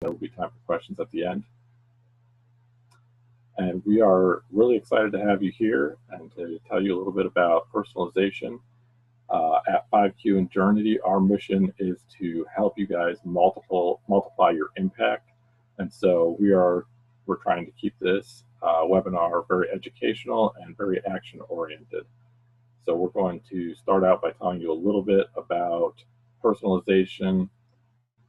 There will be time for questions at the end. And we are really excited to have you here and to tell you a little bit about personalization. At 5Q and Journey, our mission is to help you guys multiply your impact. And so we're trying to keep this webinar very educational and very action oriented. So we're going to start out by telling you a little bit about personalization,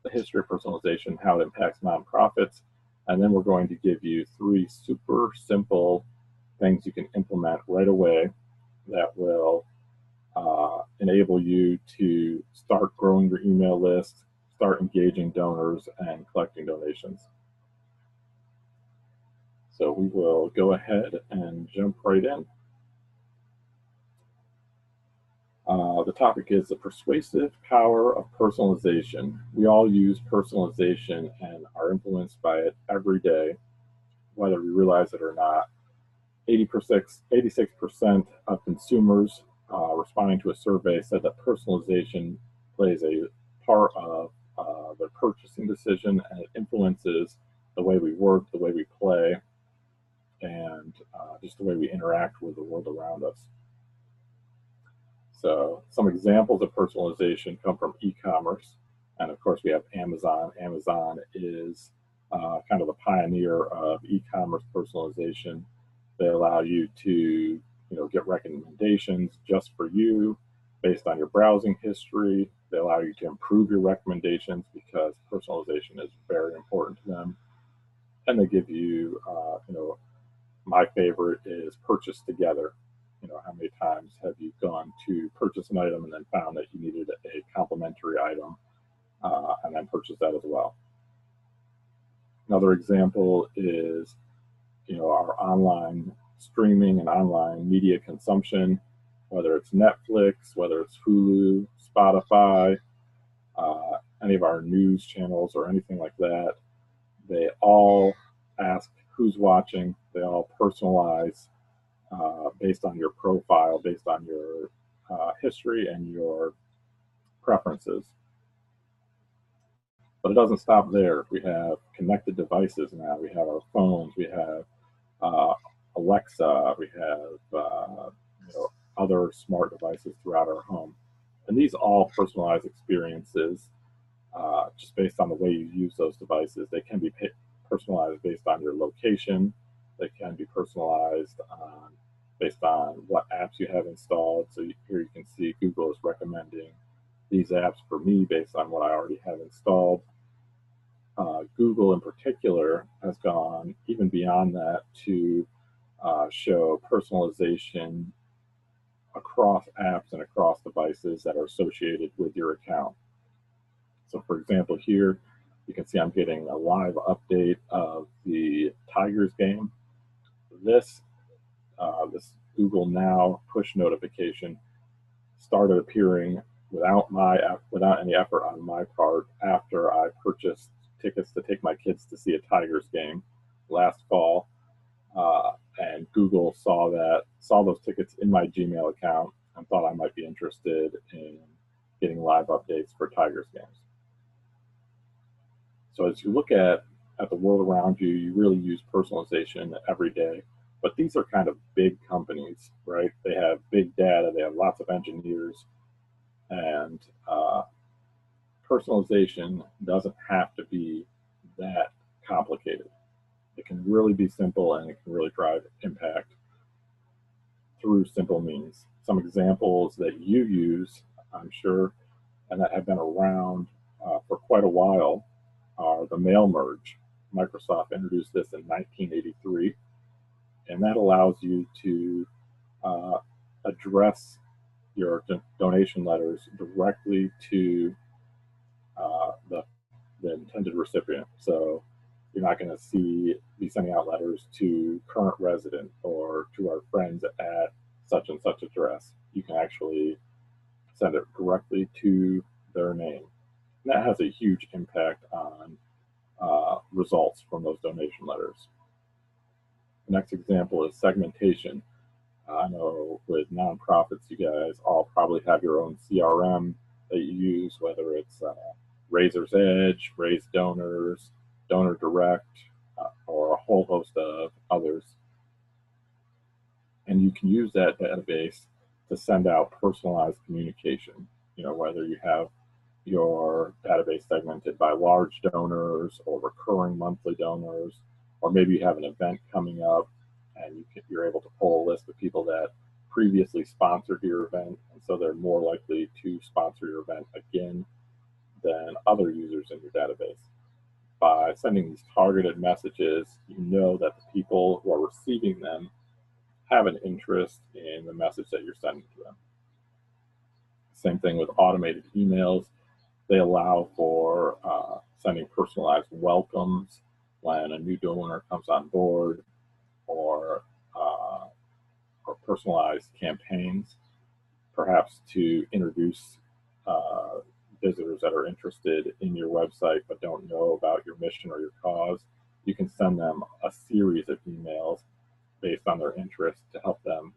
the history of personalization, how it impacts nonprofits, and then we're going to give you 3 super simple things you can implement right away that will enable you to start growing your email list, start engaging donors, and collecting donations. So we will go ahead and jump right in. The topic is the persuasive power of personalization. We all use personalization and are influenced by it every day, whether we realize it or not. 86% of consumers responding to a survey said that personalization plays a part of their purchasing decision, and it influences the way we work, the way we play, and just the way we interact with the world around us. So some examples of personalization come from e-commerce, and of course we have Amazon. Amazon is kind of the pioneer of e-commerce personalization. They allow you to get recommendations just for you based on your browsing history. They allow you to improve your recommendations because personalization is very important to them. And they give you, my favorite is purchase together. How many times have you gone to purchase an item and then found that you needed a complementary item and then purchased that as well? Another example is, our online streaming and online media consumption, whether it's Netflix, whether it's Hulu, Spotify, any of our news channels or anything like that. They all ask who's watching. They all personalize based on your profile, based on your history and your preferences. But it doesn't stop there. We have connected devices now. We have our phones. We have Alexa. We have other smart devices throughout our home. And these all personalized experiences just based on the way you use those devices. They can be personalized based on your location. They can be personalized based on what apps you have installed. So here you can see Google is recommending these apps for me based on what I already have installed. Google in particular has gone even beyond that to show personalization across apps and across devices that are associated with your account. So for example, here you can see I'm getting a live update of the Tigers game. This Google Now push notification started appearing without any effort on my part after I purchased tickets to take my kids to see a Tigers game last fall, and Google saw those tickets in my Gmail account and thought I might be interested in getting live updates for Tigers games. So as you look at the world around you, you really use personalization every day. But these are kind of big companies, right? They have big data, they have lots of engineers, and personalization doesn't have to be that complicated. It can really be simple, and it can really drive impact through simple means. Some examples that you use, I'm sure, and that have been around for quite a while are the mail merge. Microsoft introduced this in 1983, and that allows you to address your donation letters directly to the intended recipient. So you're not going to be sending out letters to current resident or to our friends at such and such address. You can actually send it directly to their name. And that has a huge impact on results from those donation letters. The next example is segmentation. I know with nonprofits, you guys all probably have your own CRM that you use, whether it's Razor's Edge, Raise Donors, Donor Direct, or a whole host of others. And you can use that database to send out personalized communication. Whether you have your database segmented by large donors or recurring monthly donors, or maybe you have an event coming up and you're able to pull a list of people that previously sponsored your event, and so they're more likely to sponsor your event again than other users in your database. By sending these targeted messages, you know that the people who are receiving them have an interest in the message that you're sending to them. Same thing with automated emails. They allow for sending personalized welcomes when a new donor comes on board, or personalized campaigns, perhaps to introduce visitors that are interested in your website but don't know about your mission or your cause. You can send them a series of emails based on their interest to help them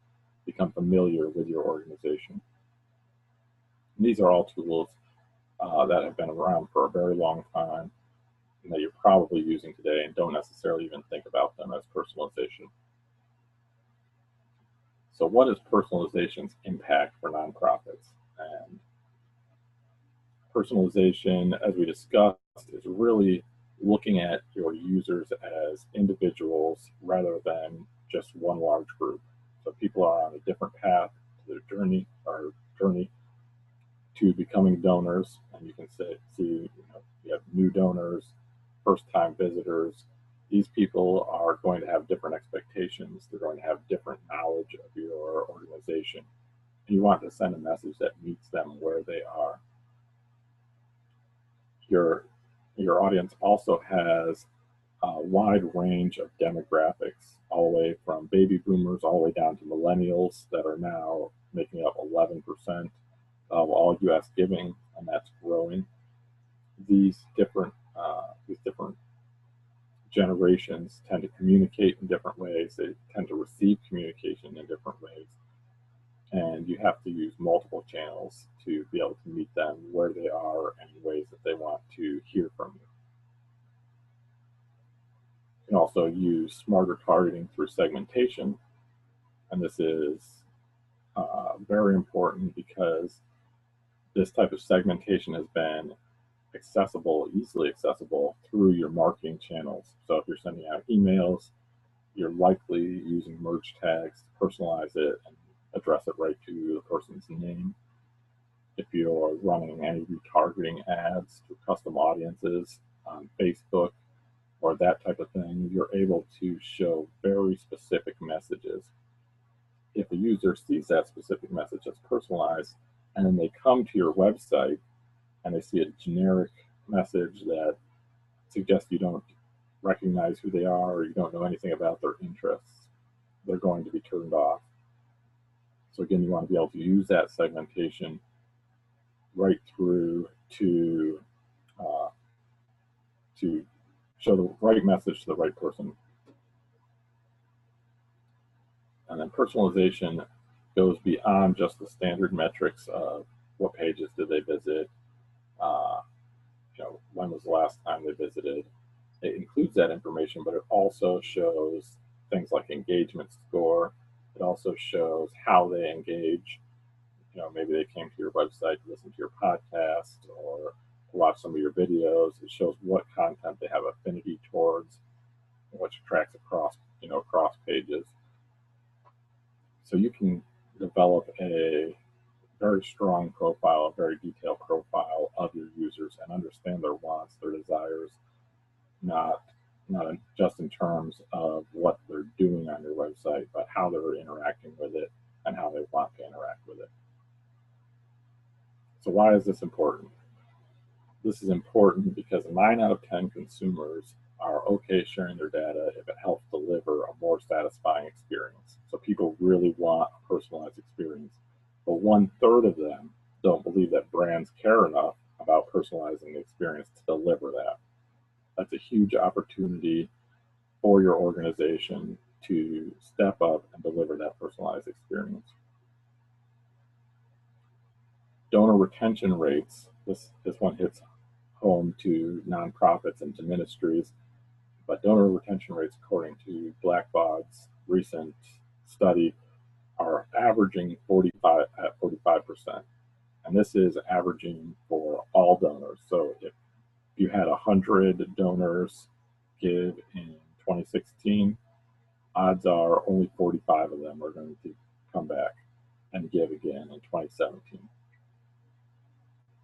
become familiar with your organization. And these are all tools that have been around for a very long time and that you're probably using today and don't necessarily even think about them as personalization. So what is personalization's impact for nonprofits? And personalization, as we discussed, is really looking at your users as individuals rather than just one large group. So people are on a different path to their journey to becoming donors, and you can see you have new donors, first-time visitors. These people are going to have different expectations. They're going to have different knowledge of your organization, and you want to send a message that meets them where they are. Your audience also has a wide range of demographics, all the way from baby boomers all the way down to millennials that are now making up 11% of all U.S. giving, and that's growing. These different generations tend to communicate in different ways. They tend to receive communication in different ways, and you have to use multiple channels to be able to meet them where they are and in ways that they want to hear from you. You can also use smarter targeting through segmentation, and this is very important because this type of segmentation has been easily accessible through your marketing channels. So if you're sending out emails, you're likely using merge tags to personalize it and address it right to the person's name. If you're running any retargeting ads to custom audiences on Facebook or that type of thing, you're able to show very specific messages. If a user sees that specific message that's personalized, and then they come to your website and they see a generic message that suggests you don't recognize who they are or you don't know anything about their interests, they're going to be turned off. So again, you want to be able to use that segmentation right through to show the right message to the right person. And then personalization goes beyond just the standard metrics of what pages did they visit, when was the last time they visited. It includes that information, but it also shows things like engagement score. It also shows how they engage. Maybe they came to your website to listen to your podcast or watch some of your videos. It shows what content they have affinity towards, which tracks across pages. So you can develop a very strong profile, a very detailed profile of your users and understand their wants, their desires, not just in terms of what they're doing on your website, but how they're interacting with it and how they want to interact with it. So why is this important? This is important because 9 out of 10 consumers are okay sharing their data if it helps deliver a more satisfying experience. So people really want a personalized experience. But 1/3 of them don't believe that brands care enough about personalizing the experience to deliver that. That's a huge opportunity for your organization to step up and deliver that personalized experience. Donor retention rates, this one hits home to nonprofits and to ministries, but donor retention rates, according to Blackbaud's recent study, are averaging 45%. And this is averaging for all donors. So if you had 100 donors give in 2016, odds are only 45 of them are going to come back and give again in 2017.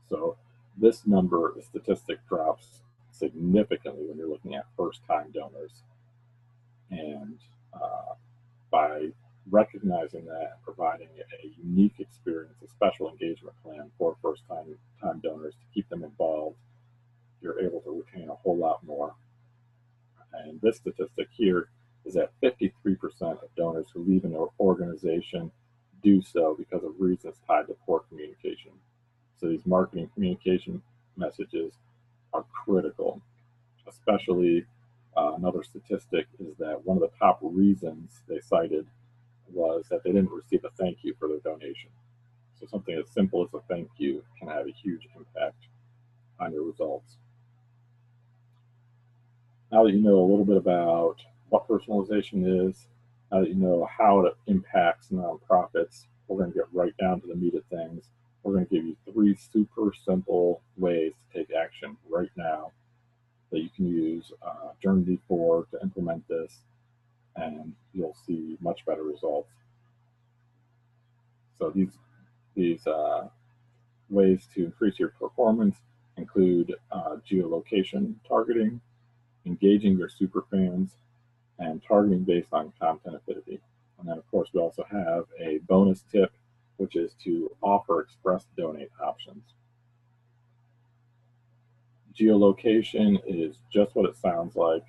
So this number, the statistic, drops significantly when you're looking at first-time donors. And by recognizing that and providing a unique experience, a special engagement plan for first-time donors to keep them involved, you're able to retain a whole lot more. And this statistic here is that 53% of donors who leave an organization do so because of reasons tied to poor communication. So these marketing communication messages are critical, especially another statistic is that one of the top reasons they cited was that they didn't receive a thank you for their donation. So something as simple as a thank you can have a huge impact on your results. Now that you know a little bit about what personalization is, now that you know how it impacts nonprofits, we're going to get right down to the meat of things. We're going to give you 3 super simple ways to take action right now that you can use Journey for to implement this, and you'll see much better results. So these ways to increase your performance include geolocation targeting, engaging your superfans, and targeting based on content affinity. And then, of course, we also have a bonus tip, which is to offer express donate options. Geolocation is just what it sounds like.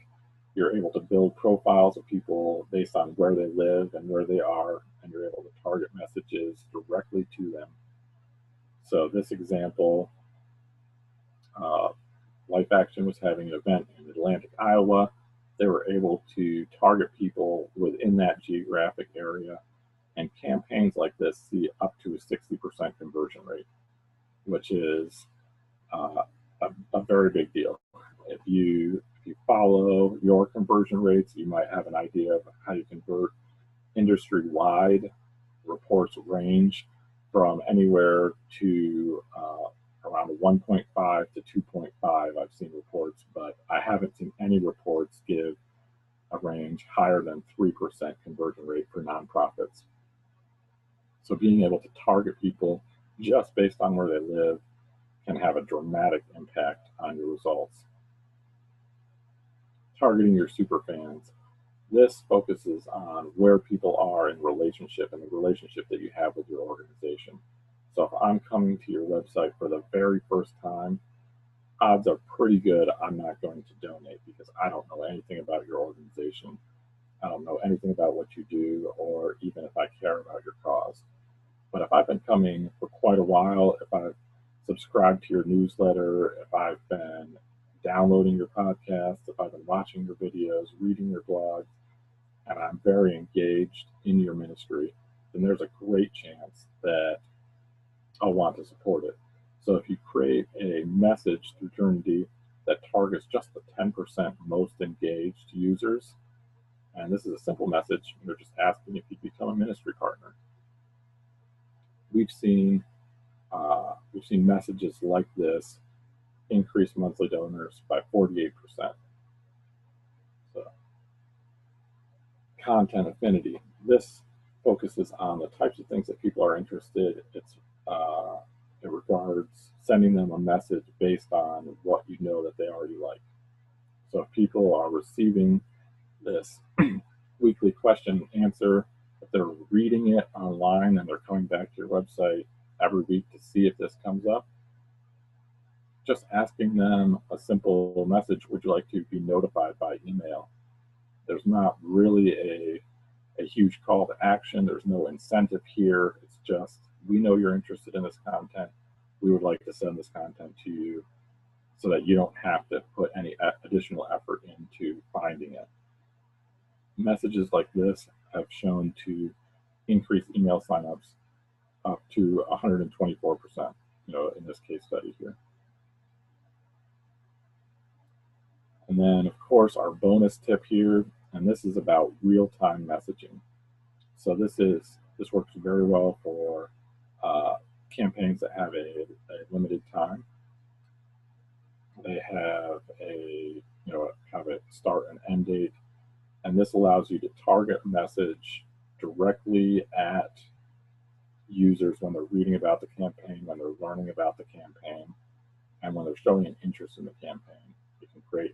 You're able to build profiles of people based on where they live and where they are, and you're able to target messages directly to them. So this example, Life Action was having an event in Atlantic, Iowa. They were able to target people within that geographic area, and campaigns like this see up to a 60% conversion rate, which is a very big deal. If you follow your conversion rates, you might have an idea of how you convert industry-wide. Reports range from anywhere to around 1.5 to 2.5. I've seen reports, but I haven't seen any reports give a range higher than 3% conversion rate for nonprofits. So being able to target people just based on where they live can have a dramatic impact on your results. Targeting your superfans. This focuses on where people are in relationship and the relationship that you have with your organization. So if I'm coming to your website for the very first time, odds are pretty good I'm not going to donate because I don't know anything about your organization. I don't know anything about what you do, or even if I care about your cause. But if I've been coming for quite a while, if I've subscribed to your newsletter, if I've been downloading your podcast, if I've been watching your videos, reading your blogs, and I'm very engaged in your ministry, then there's a great chance that I'll want to support it. So if you create a message through Journey that targets just the 10% most engaged users, and this is a simple message, you're just asking if you become a ministry partner. We've seen messages like this increase monthly donors by 48%. So, content affinity. This focuses on the types of things that people are interested. It regards sending them a message based on what you know that they already like. So if people are receiving this weekly question and answer, if they're reading it online and they're coming back to your website every week to see if this comes up, just asking them a simple message, would you like to be notified by email? There's not really a huge call to action. There's no incentive here. It's just, we know you're interested in this content. We would like to send this content to you so that you don't have to put any additional effort into finding it. Messages like this have shown to increase email signups up to 124%, in this case study here. And then, of course, our bonus tip here, and this is about real-time messaging. So this works very well for campaigns that have a limited time. They have a kind of a start and end date, and this allows you to target a message directly at users when they're reading about the campaign, when they're learning about the campaign, and when they're showing an interest in the campaign. You can create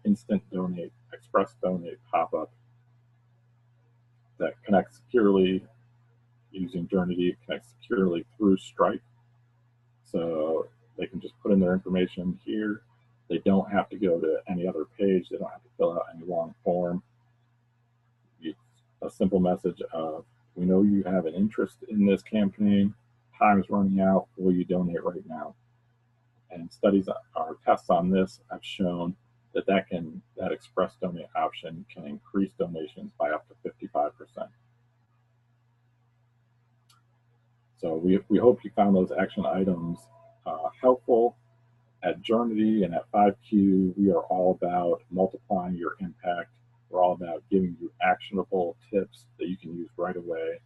instant donate, express donate pop-up that connects securely using Journey, connects securely through Stripe. So they can just put in their information here. They don't have to go to any other page. They don't have to fill out any long form. It's a simple message of, we know you have an interest in this campaign. Time's running out. Will you donate right now? And studies, our tests on this have shown that that express donate option can increase donations by up to 55%. So we hope you found those action items helpful. At Journey and at 5Q, we are all about multiplying your impact. We're all about giving you actionable tips that you can use right away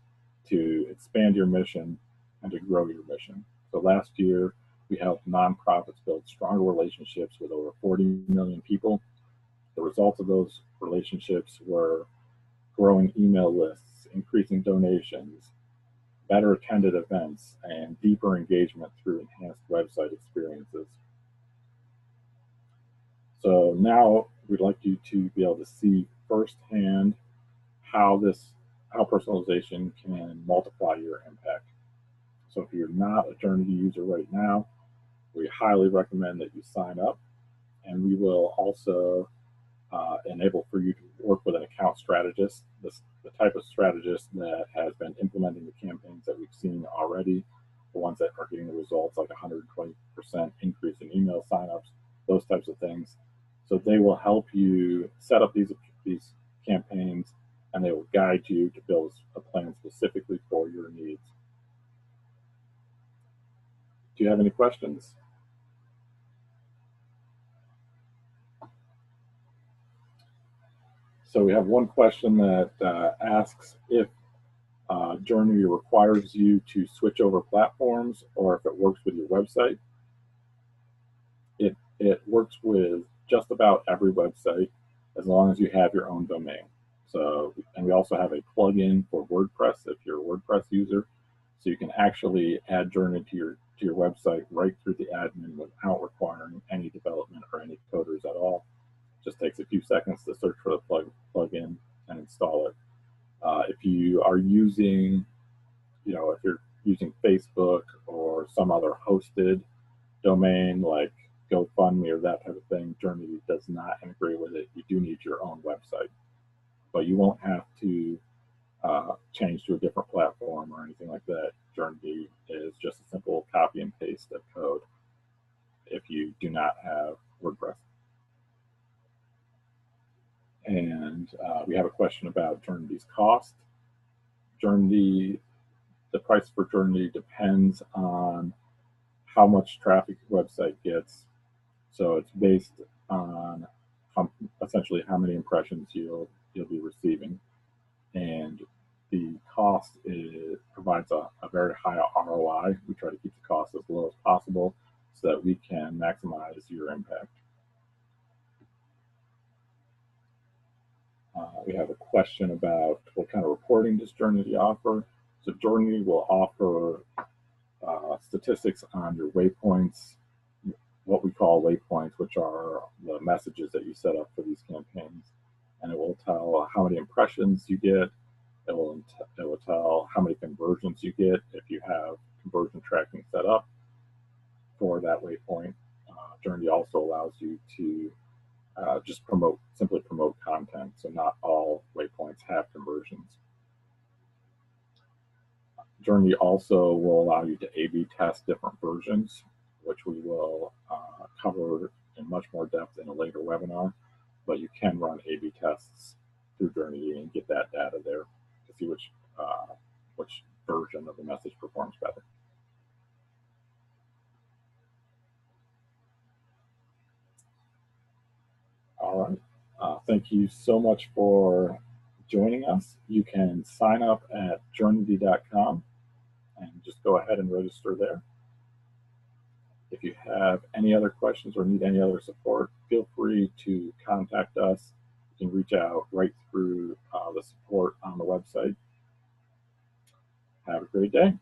to expand your mission and to grow your mission. So last year, we helped nonprofits build stronger relationships with over 40 million people. The results of those relationships were growing email lists, increasing donations, better attended events, and deeper engagement through enhanced website experiences. So now we'd like you to be able to see firsthand how personalization can multiply your impact. So if you're not a Journey user right now, we highly recommend that you sign up, and we will also enable for you to work with an account strategist, the type of strategist that has been implementing the campaigns that we've seen already, the ones that are getting the results like 120% increase in email signups, those types of things. So they will help you set up these campaigns, and they will guide you to build a plan specifically for your needs. Do you have any questions? So we have one question that asks if Journey requires you to switch over platforms or if it works with your website. It works with just about every website as long as you have your own domain. So, and we also have a plugin for WordPress if you're a WordPress user. So you can actually add Journey to your website right through the admin without requiring any development or any coders at all. Just takes a few seconds to search for the plugin and install it. If you are using, if you're using Facebook or some other hosted domain like GoFundMe or that type of thing, Journey does not integrate with it. You do need your own website, but you won't have to change to a different platform or anything like that. Journey is just a simple copy and paste of code if you do not have WordPress. And we have a question about Journey's cost. The price for Journey depends on how much traffic your website gets. So it's based on essentially how many impressions you'll be receiving. And the cost provides a very high ROI. We try to keep the cost as low as possible so that we can maximize your impact. We have a question about what kind of reporting does Journey offer. So Journey will offer statistics on your waypoints, what we call waypoints, which are the messages that you set up for these campaigns. And it will tell how many impressions you get. It will tell how many conversions you get if you have conversion tracking set up for that waypoint. Journey also allows you to just simply promote content. So not all waypoints have conversions. Journey also will allow you to A/B test different versions, which we will cover in much more depth in a later webinar. But you can run A/B tests through Journey and get that data there to see which version of the message performs better. All right. Thank you so much for joining us. You can sign up at journey.com and just go ahead and register there. If you have any other questions or need any other support, feel free to contact us. You can reach out right through the support on the website. Have a great day.